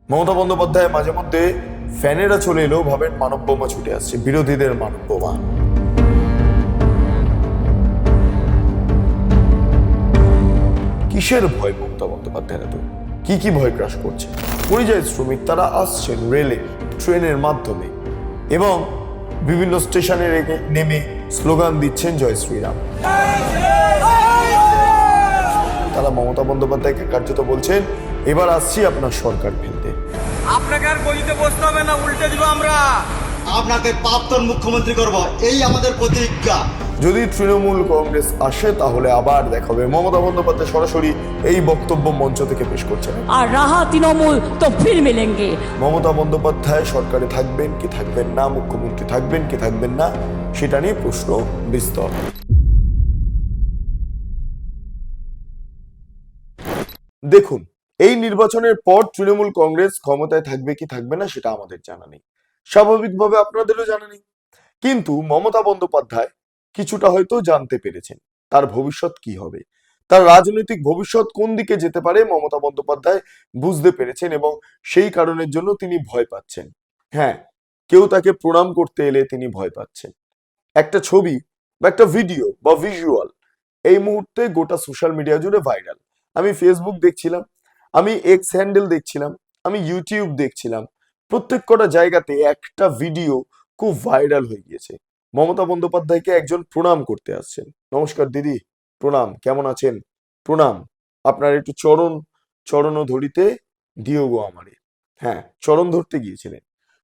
মমতা বন্দ্যোপাধ্যায় মাঝে মধ্যে ফ্যানেরা চলে এলেও ভাবেন মানব বোমা ছুটে আসছে, বিরোধীদের মানব বোমা। কিসের ভয় মমতা বন্দ্যোপাধ্যায় এত? কি ভয় গ্রাস করছে? পরিযায়ী শ্রমিক তারা আসছেন রেলে, ট্রেনের মাধ্যমে এবং বিভিন্ন স্টেশনে নেমে স্লোগান দিচ্ছেন জয় শ্রীরাম। তারা মমতা বন্দ্যোপাধ্যায়কে কার্যত বলছেন, এবার আসছি আপনার সরকার ফেলতে। আপনাকে আর গলিতে বসতে হবে না, উল্টে দিব আমরা। আপনাকে প্রাক্তন মুখ্যমন্ত্রী করব, এই আমাদের প্রতিজ্ঞা। যদি তৃণমূল কংগ্রেস আসে তাহলে আবার দেখা হবে। মমতা বন্দ্যোপাধ্যায় সরাসরি এই বক্তব্য মঞ্চ থেকে পেশ করছেন। আর রাহা তৃণমূল তো ফির মিলেঙ্গে। মমতা বন্দ্যোপাধ্যায় সরকারে থাকবেন কি থাকবেন না, মুখ্যমন্ত্রী থাকবেন কি থাকবেন না, সেটা নিয়ে প্রশ্ন বিস্তর। দেখুন, এই নির্বাচনের পর তৃণমূল কংগ্রেস ক্ষমতায় থাকবে কি থাকবে না সেটা আমাদের জানা নেই, স্বাভাবিকভাবে আপনাদেরও জানা নেই। কিন্তু মমতা বন্দ্যোপাধ্যায় কিছুটা হয়তো জানতে পেরেছেন তার ভবিষ্যৎ কি হবে, তার রাজনৈতিক ভবিষ্যৎ কোন দিকে যেতে পারে মমতা বন্দ্যোপাধ্যায় বুঝতে পেরেছেন এবং সেই কারণের জন্য তিনি ভয় পাচ্ছেন। হ্যাঁ, কেউ তাকে প্রণাম করতে এলে তিনি ভয় পাচ্ছেন। একটা ছবি বা একটা ভিডিও বা ভিজুয়াল এই মুহূর্তে গোটা সোশ্যাল মিডিয়া জুড়ে ভাইরাল। আমি ফেসবুক দেখছিলাম, আমি এক্স হ্যান্ডেল দেখছিলাম, আমি ইউটিউব দেখছিলাম, প্রত্যেক কটা জায়গাতে একটা ভিডিও খুব ভাইরাল হয়ে গিয়েছে। মমতা বন্দ্যোপাধ্যায়কে একজন প্রণাম করতে আসছেন। নমস্কার দিদি, প্রণাম, কেমন আছেন? প্রণাম, আপনার একটু চরণ ধরিতে দিও গো আমারে। হ্যাঁ, চরণ ধরতে গিয়েছিলেন।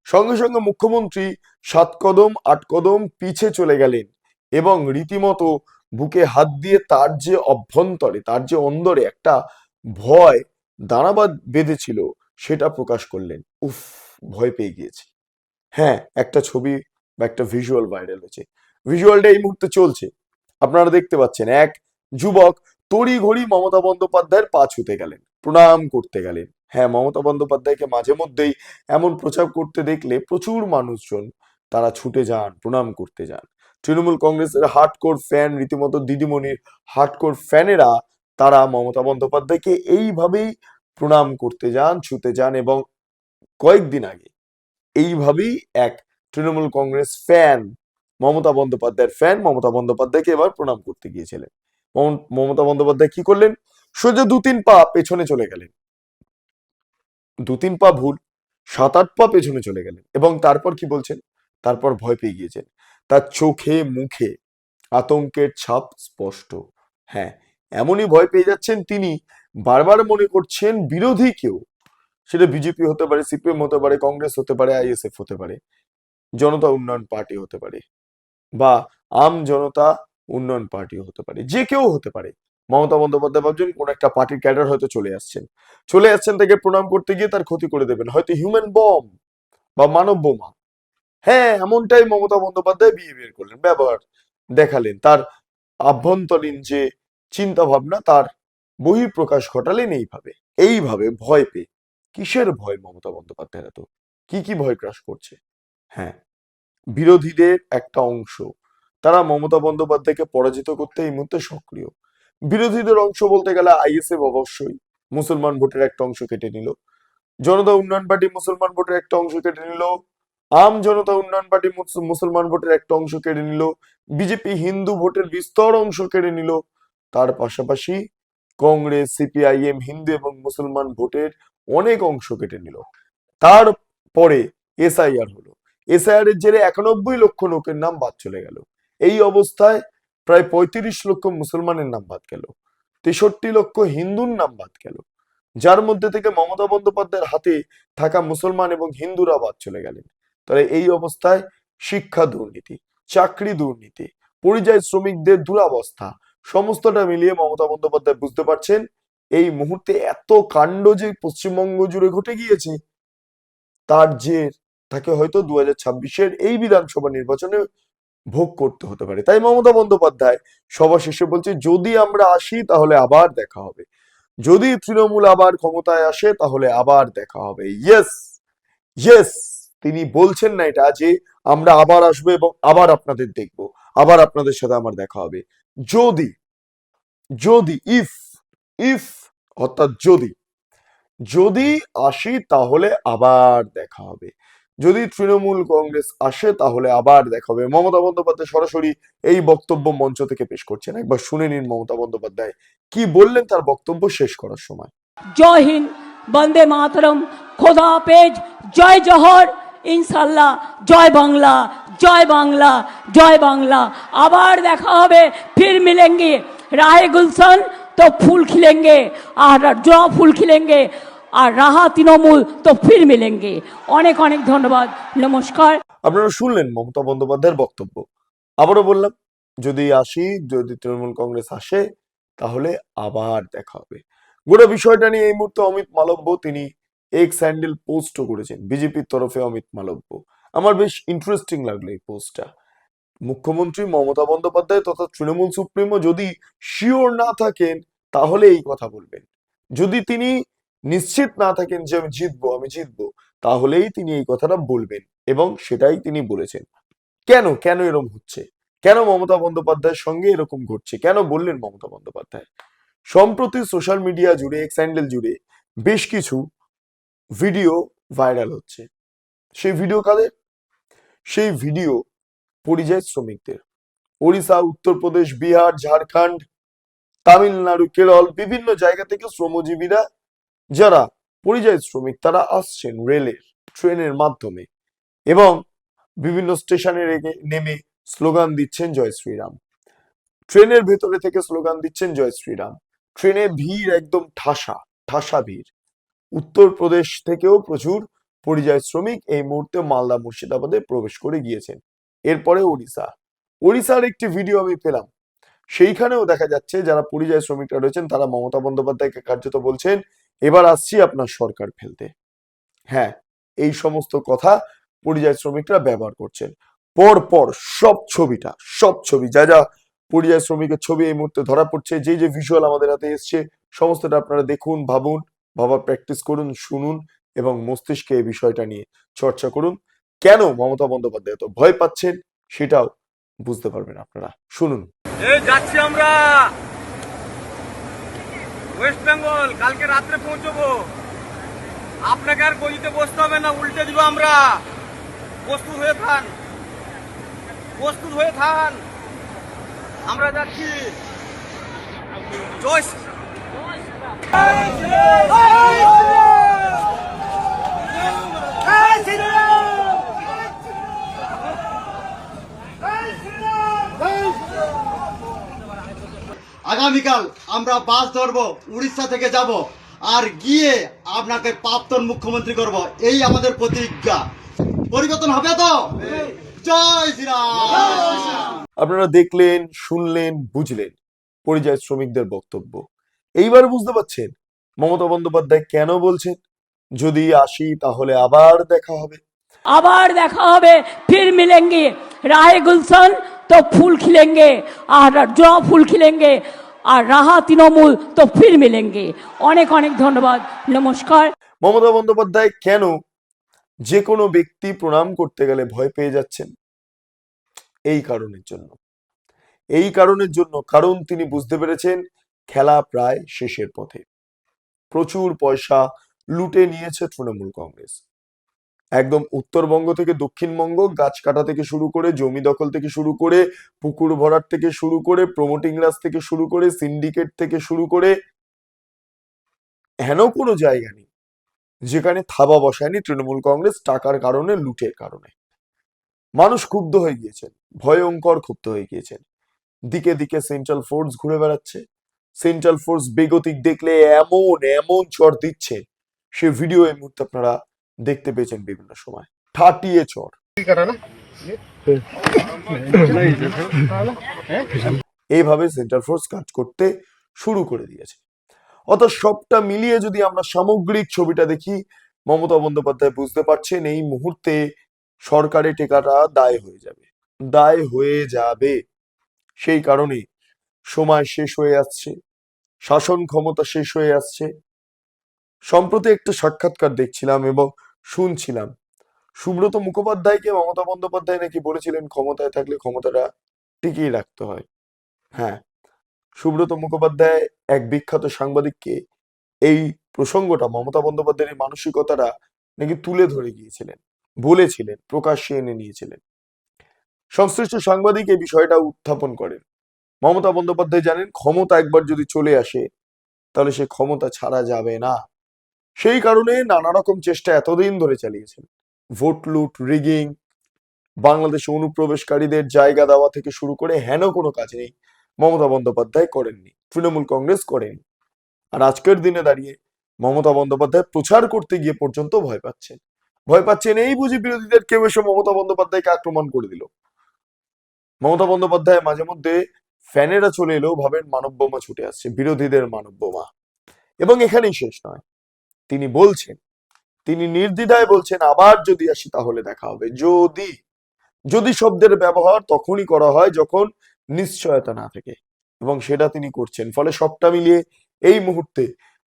সঙ্গে সঙ্গে মুখ্যমন্ত্রী 7 কদম 8 কদম পিছে চলে গেলেন এবং রীতিমতো বুকে হাত দিয়ে তার যে অভ্যন্তরে, তার যে অন্দরে একটা ভয় দানা বেঁধেছিল সেটা প্রকাশ করলেন। উফ, ভয় পেয়ে গিয়েছি। হ্যাঁ, একটা ছবি বা একটা ভিজুয়াল ভাইরাল হয়েছে। ভিজুয়ালটা এই মুহূর্তে চলছে, আপনারা দেখতে পাচ্ছেন। এক যুবক তড়িঘড়ি মমতা বন্দ্যোপাধ্যায়ের পা ছুতে গেলেন, প্রণাম করতে গেলেন। হ্যাঁ, মমতা বন্দ্যোপাধ্যায়কে মাঝে মধ্যেই এমন প্রচার করতে দেখলে প্রচুর মানুষজন তারা ছুটে যান, প্রণাম করতে যান। তৃণমূল কংগ্রেসের হার্ডকোর ফ্যান, রীতিমতো দিদিমণির হার্ডকোর ফ্যানেরা তারা মমতা বন্দ্যোপাধ্যায়কে এইভাবেই প্রণাম করতে যান, ছুতে যান। এবং কয়েকদিন আগে এইভাবেই এক তৃণমূল কংগ্রেস ফ্যান, মমতা বন্দ্যোপাধ্যায়ের ফ্যান, মমতা বন্দ্যোপাধ্যায়কে এবার প্রণাম করতে গিয়েছিলেন। মমতা বন্দ্যোপাধ্যায় কি করলেন? সোজা 2-3 পা পেছনে চলে গেলেন। 2-3 পা ভুল, 7-8 পা পেছনে চলে গেলেন এবং তারপর কি বলছেন? তারপর ভয় পেয়ে গিয়েছেন। তার চোখে মুখে আতঙ্কের ছাপ স্পষ্ট। হ্যাঁ, এমনই ভয় পেয়ে যাচ্ছেন তিনি, বারবার মনে করছেন বিরোধী কেউ, সেটা বিজেপি হতে পারে, সিপিএম হতে পারে, কংগ্রেস হতে পারে, আইএসএফ হতে পারে, জনতা উন্নয়ন পার্টি হতে পারে, বা আম জনতা উন্নয়ন পার্টিও হতে পারে, যে কেউ হতে পারে। মমতা বন্দ্যোপাধ্যায় ভাবছেন কোন একটা পার্টির ক্যাডার হয়তো চলে আসছেন তাকে প্রণাম করতে গিয়ে তার ক্ষতি করে দেবেন, হয়তো হিউম্যান বম বা মানব বোমা। হ্যাঁ, এমনটাই মমতা বন্দ্যোপাধ্যায় বিহেভিয়ার করলেন, ব্যবহার দেখালেন। তার আভ্যন্তরীণ যে চিন্তা ভাবনা তার বহিঃপ্রকাশ ঘটালেন এইভাবে ভয় পেয়ে। কিসের ভয় মমতা বন্দ্যোপাধ্যায় এত? কি ভয় গ্রাস করছে? হ্যাঁ, বিরোধীদের একটা অংশ, তারা মমতা বন্দ্যোপাধ্যায়কে পরাজিত করতে এই মুহূর্তে সক্রিয়। বিরোধীদের অংশ বলতে গেলে আইএসএফ অবশ্যই মুসলমান ভোটের একটা অংশ কেটে নিল, জনতা উন্নয়ন পার্টি মুসলমান ভোটের একটা অংশ কেটে নিল, আম জনতা উন্নয়ন পার্টি মুসলমান ভোটের একটা অংশ কেড়ে নিল, বিজেপি হিন্দু ভোটের বিস্তর অংশ কেড়ে নিল। তার পাশাপাশি কংগ্রেস, সিপিআইএম হিন্দু এবং মুসলমান ভোটের অনেক অংশ কেটে নিল। তারপরে এসআইআর হলো, এসআইআর এর জেরে 91 লক্ষ লোকের নাম বাদ চলে গেল। এই অবস্থায় প্রায় 35 লক্ষ মুসলমানের নাম বাদ গেল, 63 লক্ষ হিন্দুর নাম বাদ গেল, যার মধ্যে থেকে মমতা বন্দ্যোপাধ্যায়ের হাতে থাকা মুসলমান এবং হিন্দুরা বাদ চলে গেলেন। তাহলে এই অবস্থায় শিক্ষা দুর্নীতি, চাকরি দুর্নীতি, পরিযায়ী শ্রমিকদের দুরবস্থা, সমস্তটা মিলিয়ে মমতা বন্দ্যোপাধ্যায় বুঝতে পারছেন এই মুহূর্তে এত কাণ্ড যে পশ্চিমবঙ্গ জুড়ে ঘটে গিয়েছে, তার যে তাকে হয়তো 2026-এর এই বিধানসভা নির্বাচনে ভোগ করতে হতে পারে। তাই মমতা বন্দ্যোপাধ্যায় সভা শেষে বলছে, যদি আমরা আসি তাহলে আবার দেখা হবে, যদি তৃণমূল আবার ক্ষমতায় আসে তাহলে আবার দেখা হবে। ইয়েস, ইয়েস, তিনি বলছেন না এটা যে আমরা আবার আসবো এবং আবার আপনাদের দেখবো, আবার আপনাদের সাথে আমার দেখা হবে। যদি যদি ইফ ইফ অর্থাৎ যদি যদি আসি তাহলে আবার দেখা হবে, যদি তৃণমূল কংগ্রেস আসে তাহলে আবার দেখা হবে। মমতা বন্দ্যোপাধ্যায় সরাসরি এই বক্তব্য মঞ্চ থেকে পেশ করছেন। একবার শুনে নিন মমতা বন্দ্যোপাধ্যায় কি বললেন তার বক্তব্য শেষ করার সময়। জয় হিন্দ, বন্দে মাতরম, খোদা হাফেজ, জয় জহর, ইনশাল্লাহ, জয় বাংলা, জয় বাংলা, জয় বাংলা। আবার দেখা হবে, ফির মিলেঙ্গে, রাহে গুলশন তো ফুল খিলেঙ্গে, আর জ ফুল খিলেঙ্গে, আর রাহা তৃণমূল তো ফির মিলেঙ্গে। অনেক অনেক ধন্যবাদ, নমস্কার। আপনারা শুনলেন মমতা বন্দ্যোপাধ্যায়ের বক্তব্য। আবারও বললাম, যদি আসি, যদি তৃণমূল কংগ্রেস আসে তাহলে আবার দেখা হবে। গোটা বিষয়টা নিয়ে এই মুহূর্তে অমিত মালব্য তিনি এক্স হ্যান্ডেল পোস্টও করেছেন বিজেপির তরফে। অমিত মালব্য, আমার বেশ ইন্টারেস্টিং লাগলো এই পোস্টটা। মুখ্যমন্ত্রী মমতা বন্দ্যোপাধ্যায় তথা তৃণমূল সুপ্রিমো যদি শিওর না থাকেন তাহলে এই কথা বলবেন। যদি তিনি নিশ্চিত না থাকেন যে আমি জিতবো, আমি জিতবো, তাহলেই তিনি এই কথাটা বলবেন, এবং সেটাই তিনি বলেছেন। কেন কেন এরকম হচ্ছে, কেন মমতা বন্দ্যোপাধ্যায়ের সঙ্গে এরকম ঘটছে, কেন বললেন মমতা বন্দ্যোপাধ্যায়? সম্প্রতি সোশ্যাল মিডিয়া জুড়ে, এক্স হ্যান্ডেল জুড়ে বেশ কিছু ভিডিও ভাইরাল হচ্ছে। সেই ভিডিও কাদের? সেই ভিডিও পরিযায়ী শ্রমিকদের। ওড়িশা, উত্তরপ্রদেশ, বিহার, ঝাড়খণ্ড, তামিলনাড়ু, কেরল, বিভিন্ন জায়গা থেকে শ্রমজীবীরা যারা পরিযায়ী শ্রমিক তারা আসছেন রেলের, ট্রেনের মাধ্যমে, এবং বিভিন্ন স্টেশনে নেমে স্লোগান দিচ্ছেন জয় শ্রীরাম। ট্রেনের ভেতরে থেকে স্লোগান দিচ্ছেন জয় শ্রীরাম। ট্রেনে ভিড় একদম ঠাসা ঠাসা ভিড়। উত্তরপ্রদেশ থেকেও প্রচুর পরিযায়ী শ্রমিক এই মুহূর্তে মালদা মুর্শিদাবাদে প্রবেশ করে গিয়েছেন। এরপরে ওড়িশার একটি ভিডিও আমি পেলাম, সেইখানেও দেখা যাচ্ছে যারা পরিযায়ী শ্রমিকরা রয়েছেন তারা মমতা বন্দ্যোপাধ্যায়কে কার্যত বলছেন, এবার আসছি আপনার সরকার ফেলতে। হ্যাঁ, এই সমস্ত কথা পরিযায়ী শ্রমিকরা ব্যবহার করছেন। পর পর সব ছবি যা যা পরিযায়ী শ্রমিকের ছবি এই মুহূর্তে ধরা পড়ছে, যে যে ভিজুয়াল আমাদের হাতে এসছে, সমস্তটা আপনারা দেখুন, ভাবুন, ভাবার প্র্যাকটিস করুন, শুনুন, এবং মস্তিষ্কে এই বিষয়টা নিয়ে চর্চা করুন। কেন মমতা বন্দ্যোপাধ্যায় এত ভয় পাচ্ছেন সেটাও বুঝতে পারবেন আপনারা। শুনুন। এই যাচ্ছি আমরা ওয়েস্ট বেঙ্গল, কালকে রাত্রে পৌঁছবো। আপনাকে আর গদিতে বসতে হবে না, উল্টে দিব আমরা। প্রস্তুত হয়ে থান, প্রস্তুত হয়ে থান, আমরা যাচ্ছি। জয় শ্রী- আগামীকাল আমরা বাস ধরবো, উড়িষ্যা থেকে যাব, আর গিয়ে আপনাকে প্রাক্তন মুখ্যমন্ত্রী করব, এই আমাদের প্রতিজ্ঞা। পরিবর্তন হবে তো? জয় শ্রীরাম। আপনারা দেখলেন, শুনলেন, বুঝলেন পরিযায়ী শ্রমিকদের বক্তব্য। এইবার বুঝতে পারছেন মমতা বন্দ্যোপাধ্যায় কেন বলছেন যদি আসি তাহলে আবার দেখা হবে। আবার দেখা হবে, ফির মিলেঙ্গে, রাহে গুলশন তো ফুল খিলেঙ্গে, আর জ ফুল খিলেঙ্গে, আর রাহা তৃণমূল তো ফির মিলেঙ্গে। অনেক অনেক ধন্যবাদ, নমস্কার। মমতা বন্দ্যোপাধ্যায় কেন যে কোনো ব্যক্তি প্রণাম করতে গেলে ভয় পেয়ে যাচ্ছেন? এই কারণের জন্য, কারণ তিনি বুঝতে পেরেছেন খেলা প্রায় শেষের পথে। প্রচুর পয়সা লুটে নিয়েছে তৃণমূল কংগ্রেস। একদম উত্তরবঙ্গ থেকে দক্ষিণবঙ্গ, গাছ কাটা থেকে শুরু করে, জমি দখল থেকে শুরু করে, পুকুর ভরাট থেকে শুরু করে, প্রমোটিং রাজ থেকে শুরু করে, সিন্ডিকেট থেকে শুরু করে, হেন কোনো জায়গা নেই যেখানে থাবা বসায়নি তৃণমূল কংগ্রেস টাকার কারণে, লুটের কারণে। মানুষ ক্ষুব্ধ হয়ে গিয়েছেন, ভয়ঙ্কর ক্ষুব্ধ হয়ে গিয়েছেন। দিকে দিকে সেন্ট্রাল ফোর্স ঘুরে বেড়াচ্ছে। সেন্ট্রাল ফোর্স বেগতিক দেখলে এমন এমন চড় দিচ্ছে, সে ভিডিও এই মুহূর্তে আপনারা দেখতে পেয়েছেন বিভিন্ন সময়। ঠাটিয়ে চড়, এইভাবে সেন্ট্রাল ফোর্স কাজ করতে শুরু করে দিয়েছে। অর্থাৎ সবটা মিলিয়ে যদি আমরা সামগ্রিক ছবিটা দেখি, মমতা বন্দ্যোপাধ্যায় বুঝতে পারছেন এই মুহূর্তে সরকারের টেকাটা দায় হয়ে যাবে, দায় হয়ে যাবে। সেই কারণে সময় শেষ হয়ে আসছে, শাসন ক্ষমতা শেষ হয়ে আসছে। সম্প্রতি একটা সাক্ষাৎকার দেখছিলাম এবং শুনছিলাম, সুব্রত মুখোপাধ্যায়কে মমতা বন্দ্যোপাধ্যায় নাকি বলেছিলেন ক্ষমতায় থাকলে ক্ষমতাটা টিকিয়ে রাখতে হয়। হ্যাঁ, সুব্রত মুখোপাধ্যায় এক বিখ্যাত সাংবাদিককে এই প্রসঙ্গটা মমতা বন্দ্যোপাধ্যায়ের এই মানসিকতাটা নাকি তুলে ধরে গিয়েছিলেন, বলেছিলেন, প্রকাশ্যে এনে নিয়েছিলেন। সংশ্লিষ্ট সাংবাদিক এই বিষয়টা উত্থাপন করেন। মমতা বন্দ্যোপাধ্যায় জানেন ক্ষমতা একবার যদি চলে আসে তাহলে সে ক্ষমতা ছাড়া যাবে না। সেই কারণে নানা রকম চেষ্টা এতদিন ধরে চালিয়েছেন। ভোট লুট, রিগিং, বাংলাদেশে অনুপ্রবেশকারীদের জায়গা দেওয়া থেকে শুরু করে হেন কোনো কাজ নেই মমতা বন্দ্যোপাধ্যায় করেননি, তৃণমূল কংগ্রেস করেনি। আর আজকের দিনে দাঁড়িয়ে মমতা বন্দ্যোপাধ্যায় প্রচার করতে গিয়ে পর্যন্ত ভয় পাচ্ছেন। ভয় পাচ্ছেন এই বুঝি বিরোধীদের কেউ এসে মমতা বন্দ্যোপাধ্যায়কে আক্রমণ করে দিল। মমতা বন্দ্যোপাধ্যায় মাঝে মধ্যে ফ্যানেরা চলে এলেও ভাবেন মানব বোমা ছুটে আসছে, বিরোধীদের মানব বোমা। এবং এখানেই শেষ নয়, তিনি বলছেন, তিনি নির্দ্বিধায় বলছেন আবার যদি আসি তাহলে দেখা হবে। যদি যদি শব্দের ব্যবহার তখনই করা হয় যখন নিশ্চয়তা না থাকে, এবং সেটা তিনি করছেন। ফলে সবটা মিলিয়ে এই মুহূর্তে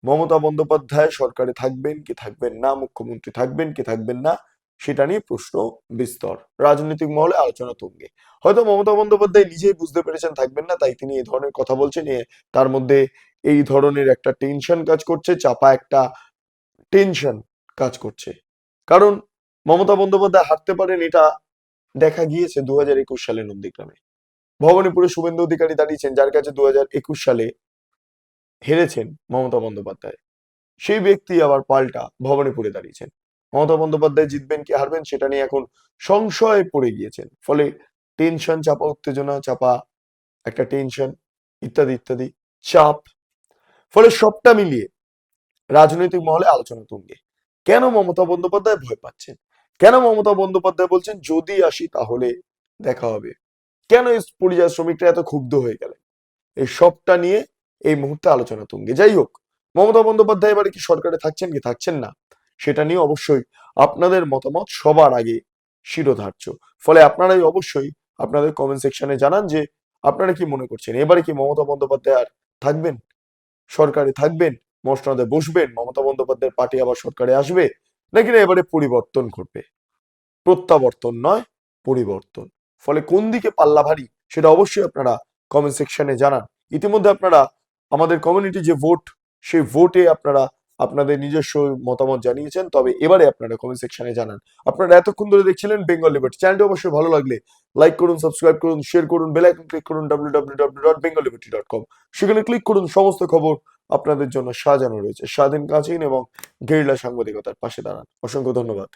মমতা বন্দ্যোপাধ্যায় সরকারে থাকবেন কি থাকবেন না, মুখ্যমন্ত্রী থাকবেন কি থাকবেন না, সেটা নিয়ে প্রশ্ন বিস্তর, রাজনৈতিক মহলে আলোচনা তুঙ্গে। হয়তো মমতা বন্দ্যোপাধ্যায় নিজেই বুঝতে পেরেছেন থাকবেন না, তাই তিনি এই ধরনের কথা বলছেন। তার মধ্যে এই ধরনের একটা টেনশন কাজ করছে, চাপা একটা টেনশন কাজ করছে। কারণ মমতা বন্দ্যোপাধ্যায় হারতে পারেন এটা দেখা গিয়েছে 2021 সালে নন্দীগ্রামে। ভবানীপুরে শুভেন্দু অধিকারী দাঁড়িয়েছেন, যার কাছে 2021 সালে হেরেছেন মমতা বন্দ্যোপাধ্যায়। সেই ব্যক্তি আবার পাল্টা ভবানীপুরে দাঁড়িয়েছেন। মমতা বন্দ্যোপাধ্যায় জিতবেন কি হারবেন সেটা নিয়ে এখন সংশয়ে পড়ে গিয়েছেন। ফলে টেনশন, চাপা উত্তেজনা, চাপা একটা টেনশন, ইত্যাদি ইত্যাদি চাপ। ফলে সবটা মিলিয়ে রাজনৈতিক মহলে আলোচনা তুঙ্গে। কেন মমতা বন্দ্যোপাধ্যায় ভয় পাচ্ছেন? কেন মমতা বন্দ্যোপাধ্যায় বলছেন যদি আসি তাহলে দেখা হবে? কেন এই পরিযায়ী শ্রমিকরা এত ক্ষুব্ধ হয়ে গেলেন? এই সবটা নিয়ে এই মুহূর্তে আলোচনা তুঙ্গে। যাই হোক, মমতা বন্দ্যোপাধ্যায় এবারে কি সরকারে থাকছেন কি থাকছেন না, সেটা নিয়ে অবশ্যই আপনাদের মতামত সবার আগে শিরোধার্য। ফলে আপনারাই অবশ্যই আপনাদের কমেন্ট সেকশনে জানান যে আপনারা কি মনে করছেন, এবারে কি মমতা বন্দ্যোপাধ্যায় আর থাকবেন, সরকারে থাকবেন, মসনদে বসবেন, মমতা বন্দ্যোপাধ্যায়ের পার্টি আবার সরকারে আসবে, নাকি না এবারে পরিবর্তন ঘটবে? প্রত্যাবর্তন নয়, পরিবর্তন। ফলে কোন দিকে পাল্লা ভারী সেটা অবশ্যই আপনারা কমেন্ট সেকশনে জানান। ইতিমধ্যে আপনারা আমাদের কমিউনিটি যে ভোট, সেই ভোটে আপনারা আপনাদের নিজস্ব মতামত জানিয়েছেন। তবে এবারে আপনারা কমেন্ট সেকশনে জানান। আপনারা এতক্ষণ ধরে দেখছিলেন বেঙ্গল লিবার্টি। চ্যানেলটি অবশ্যই ভালো লাগলে লাইক করুন, সাবস্ক্রাইব করুন, শেয়ার করুন, বেল আইকন ক্লিক করুন www.bengalliberty.com। সেখানে ক্লিক করুন, সমস্ত খবর আপনাদের জন্য সাজানো রয়েছে। স্বাধীন, কাছেই এবং গেরিলা সাংবাদিকতার পাশে দাঁড়ান। অসংখ্য ধন্যবাদ।